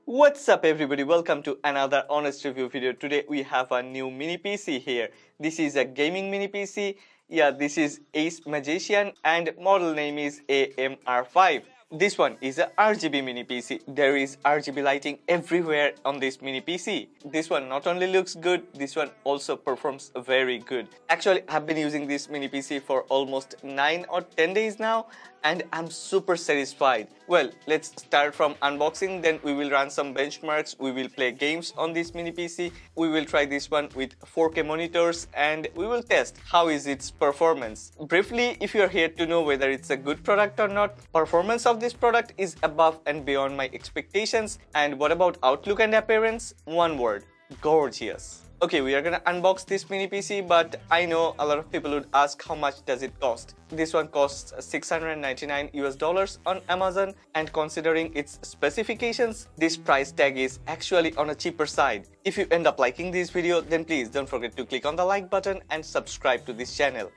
What's up everybody, welcome to another honest review video. Today we have a new mini PC here. This is a gaming mini PC. Yeah, this is Ace Magician and model name is AMR5. This one is a RGB mini PC. There is RGB lighting everywhere on this mini PC. This one not only looks good, this one also performs very good. Actually, I've been using this mini PC for almost 9 or 10 days now and I'm super satisfied. Well, let's start from unboxing, then we will run some benchmarks, we will play games on this mini PC, we will try this one with 4K monitors and we will test how is its performance. Briefly, if you're here to know whether it's a good product or not, performance of this product is above and beyond my expectations. And what about outlook and appearance? One word: gorgeous. Okay, we are gonna unbox this mini PC, but I know a lot of people would ask how much does it cost. This one costs $699 on Amazon, and considering its specifications, this price tag is actually on a cheaper side. If you end up liking this video, then please don't forget to click on the like button and subscribe to this channel.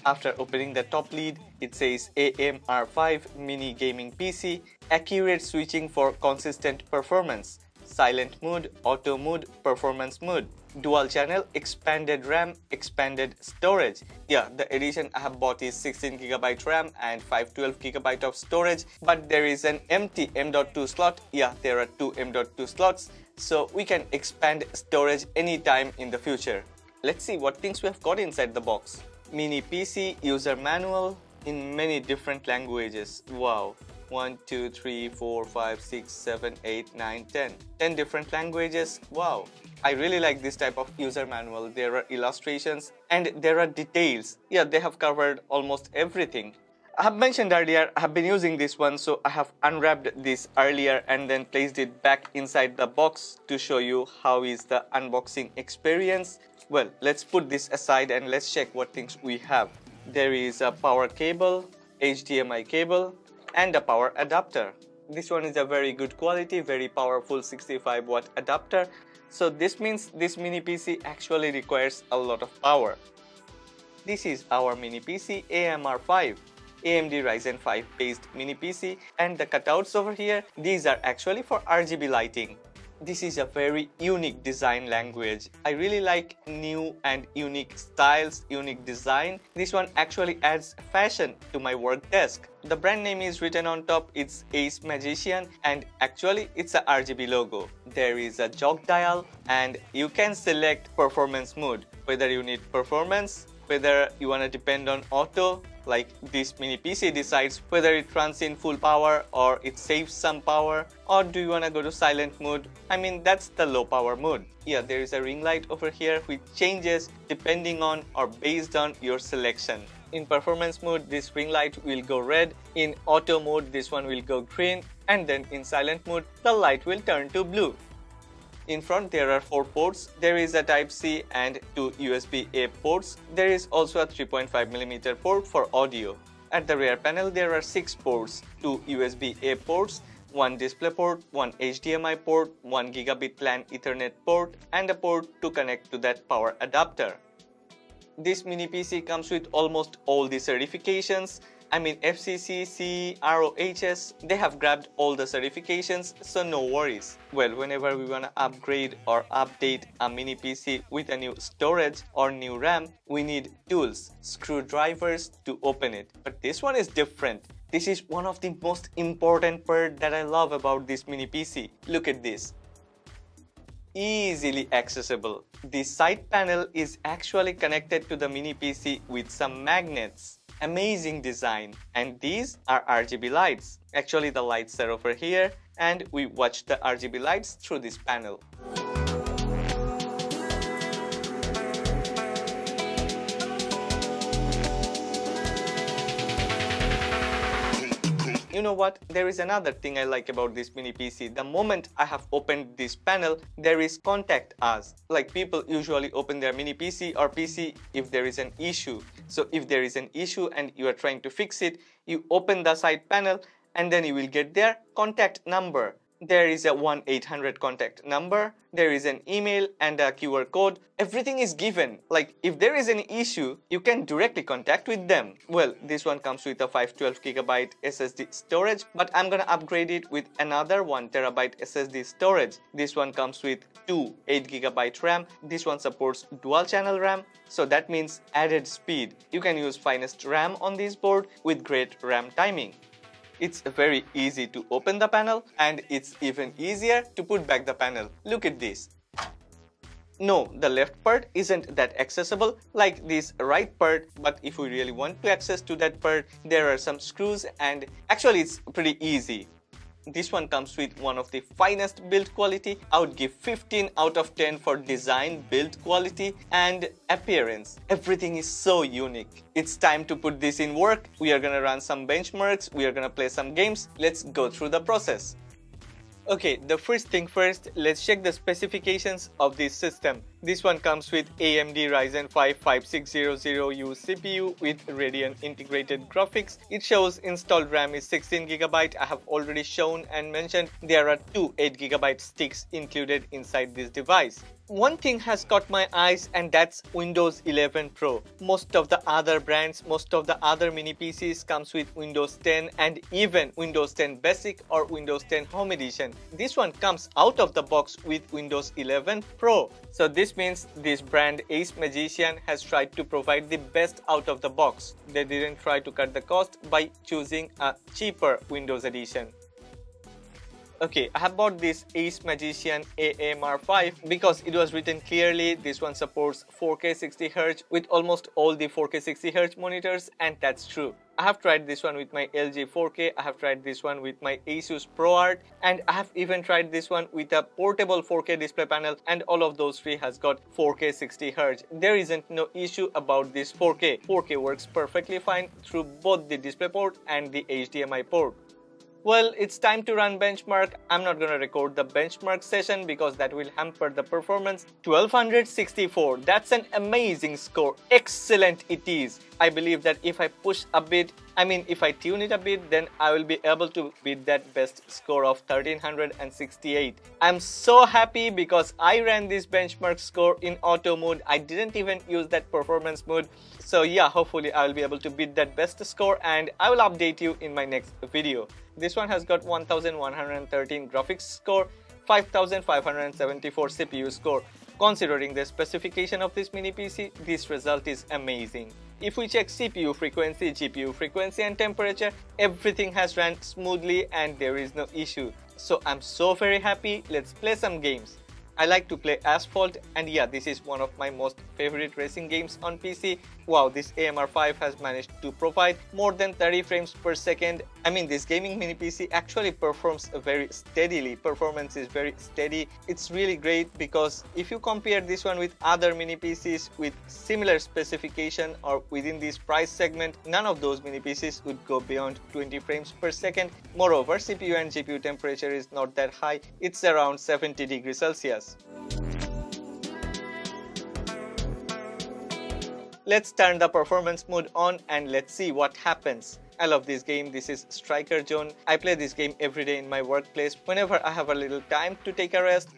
After opening the top lid, it says AMR5 Mini Gaming PC, accurate switching for consistent performance, silent mode, auto mode, performance mode, dual channel, expanded RAM, expanded storage. Yeah, the edition I have bought is 16GB RAM and 512GB of storage, but there is an empty M.2 slot. Yeah, there are two M.2 slots, so we can expand storage anytime in the future. Let's see what things we have got inside the box. Mini PC user manual in many different languages. Wow. 1, 2, 3, 4, 5, 6, 7, 8, 9, 10. 10 different languages. Wow. I really like this type of user manual. There are illustrations and there are details. Yeah, they have covered almost everything. I have mentioned earlier, I have been using this one, so I have unwrapped this earlier and then placed it back inside the box to show you how is the unboxing experience. Well, let's put this aside and let's check what things we have. There is a power cable, HDMI cable, and a power adapter. This one is a very good quality, very powerful 65-watt adapter. So this means this mini PC actually requires a lot of power. This is our mini PC AMR5. AMD Ryzen 5 based mini PC, and the cutouts over here, these are actually for RGB lighting. This is a very unique design language. I really like new and unique styles, unique design. This one actually adds fashion to my work desk. The brand name is written on top, it's Ace Magician, and actually it's a RGB logo. There is a jog dial and you can select performance mode, whether you need performance, whether you want to depend on auto, like this mini PC decides whether it runs in full power or it saves some power, or do you want to go to silent mode? I mean, that's the low power mode. Yeah, there is a ring light over here which changes depending on or based on your selection. In performance mode, this ring light will go red. In auto mode, this one will go green, and then in silent mode, the light will turn to blue. In front, there are 4 ports. There is a Type-C and 2 USB-A ports. There is also a 3.5mm port for audio. At the rear panel, there are 6 ports, 2 USB-A ports, 1 display port, 1 HDMI port, 1 gigabit LAN Ethernet port, and a port to connect to that power adapter. This mini PC comes with almost all the certifications. I mean, FCC, CE, ROHS, they have grabbed all the certifications, so no worries. Well, whenever we want to upgrade or update a mini PC with a new storage or new RAM, we need tools, screwdrivers to open it. But this one is different. This is one of the most important part that I love about this mini PC. Look at this. Easily accessible. The side panel is actually connected to the mini PC with some magnets. Amazing design, and these are RGB lights. Actually, the lights are over here and we watch the RGB lights through this panel. You know what? There is another thing I like about this mini PC. The moment I have opened this panel, there is contact us. Like people usually open their mini PC or PC if there is an issue. So if there is an issue and you are trying to fix it, you open the side panel and then you will get their contact number. There is a 1-800 contact number, there is an email and a QR code. Everything is given. Like if there is any issue, you can directly contact with them. Well, this one comes with a 512GB SSD storage, but I'm gonna upgrade it with another 1TB SSD storage. This one comes with two 8GB RAM. This one supports dual channel RAM, so that means added speed. You can use finest RAM on this board with great RAM timing. It's very easy to open the panel and it's even easier to put back the panel. Look at this. No, the left part isn't that accessible like this right part, but if we really want to access to that part, there are some screws and actually it's pretty easy. This one comes with one of the finest build quality. I would give 15 out of 10 for design, build quality and appearance. Everything is so unique. It's time to put this in work. We are gonna run some benchmarks. We are gonna play some games. Let's go through the process. Okay, the first thing first, let's check the specifications of this system. This one comes with AMD Ryzen 5 5600U CPU with Radeon integrated graphics. It shows installed RAM is 16GB. I have already shown and mentioned there are two 8GB sticks included inside this device. One thing has caught my eyes and that's Windows 11 Pro. Most of the other brands, most of the other mini PCs comes with Windows 10 and even Windows 10 Basic or Windows 10 Home Edition. This one comes out of the box with Windows 11 Pro. So this means this brand Ace Magician has tried to provide the best out of the box. They didn't try to cut the cost by choosing a cheaper Windows edition. Okay, I have bought this Ace Magician AMR5 because it was written clearly this one supports 4K 60Hz with almost all the 4K 60Hz monitors, and that's true. I have tried this one with my LG 4K, I have tried this one with my Asus ProArt, and I have even tried this one with a portable 4K display panel, and all of those three has got 4K 60Hz. There isn't no issue about this 4K. 4K works perfectly fine through both the DisplayPort and the HDMI port. Well, it's time to run benchmark. I'm not gonna record the benchmark session because that will hamper the performance. 1264, that's an amazing score. Excellent it is. I believe that if I push a bit, if I tune it a bit, then I will be able to beat that best score of 1368. I'm so happy because I ran this benchmark score in auto mode. I didn't even use that performance mode. So yeah, hopefully I will be able to beat that best score and I will update you in my next video. This one has got 1113 graphics score, 5574 CPU score. Considering the specification of this mini PC, this result is amazing. If we check CPU frequency, GPU frequency and temperature, everything has ran smoothly and there is no issue. So I'm so very happy. Let's play some games. I like to play Asphalt, and yeah, this is one of my most favorite racing games on PC. Wow, this AMR5 has managed to provide more than 30 frames per second. This gaming mini PC actually performs very steadily. Performance is very steady. It's really great because if you compare this one with other mini PCs with similar specification or within this price segment, none of those mini PCs would go beyond 20 frames per second. Moreover, CPU and GPU temperature is not that high. It's around 70 degrees Celsius. Let's turn the performance mode on and let's see what happens. I love this game. This is Striker Zone. I play this game every day in my workplace whenever I have a little time to take a rest.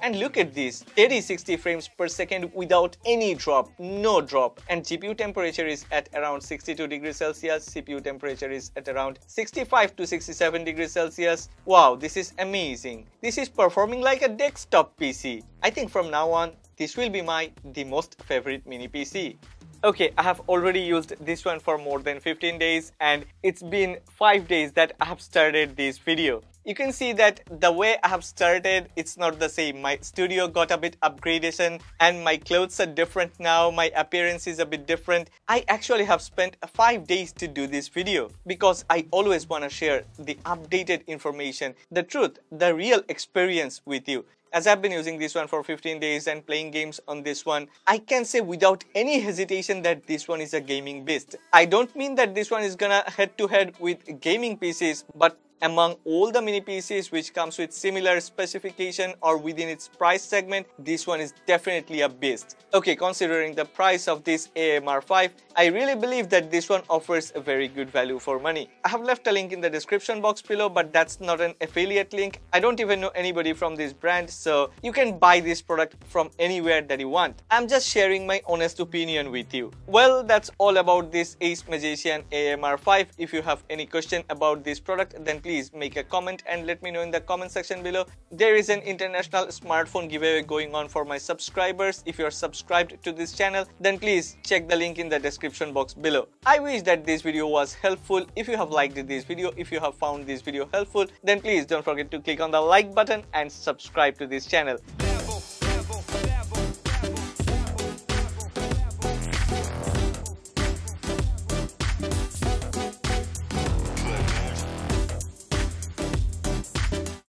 And look at this, 60 frames per second without any drop, no drop. And GPU temperature is at around 62 degrees Celsius, CPU temperature is at around 65 to 67 degrees Celsius. Wow, this is amazing. This is performing like a desktop PC. I think from now on, this will be the most favorite mini PC. Okay, I have already used this one for more than 15 days and it's been 5 days that I have started this video. You can see that the way I have started, it's not the same. My studio got a bit upgradation and my clothes are different now. My appearance is a bit different. I actually have spent 5 days to do this video because I always want to share the updated information, the truth, the real experience with you. As I've been using this one for 15 days and playing games on this one, I can say without any hesitation that this one is a gaming beast. I don't mean that this one is gonna head to head with gaming PCs, but among all the mini PCs which comes with similar specification or within its price segment, this one is definitely a beast. Okay, considering the price of this AMR5, I really believe that this one offers a very good value for money. I have left a link in the description box below, but that's not an affiliate link. I don't even know anybody from this brand, so you can buy this product from anywhere that you want. I'm just sharing my honest opinion with you. Well, that's all about this Ace Magician AMR5. If you have any question about this product, then please make a comment and let me know in the comment section below. There is an international smartphone giveaway going on for my subscribers. If you're subscribed to this channel, then please check the link in the description box below. I wish that this video was helpful. If you have liked this video, if you have found this video helpful, then please don't forget to click on the like button and subscribe to this channel.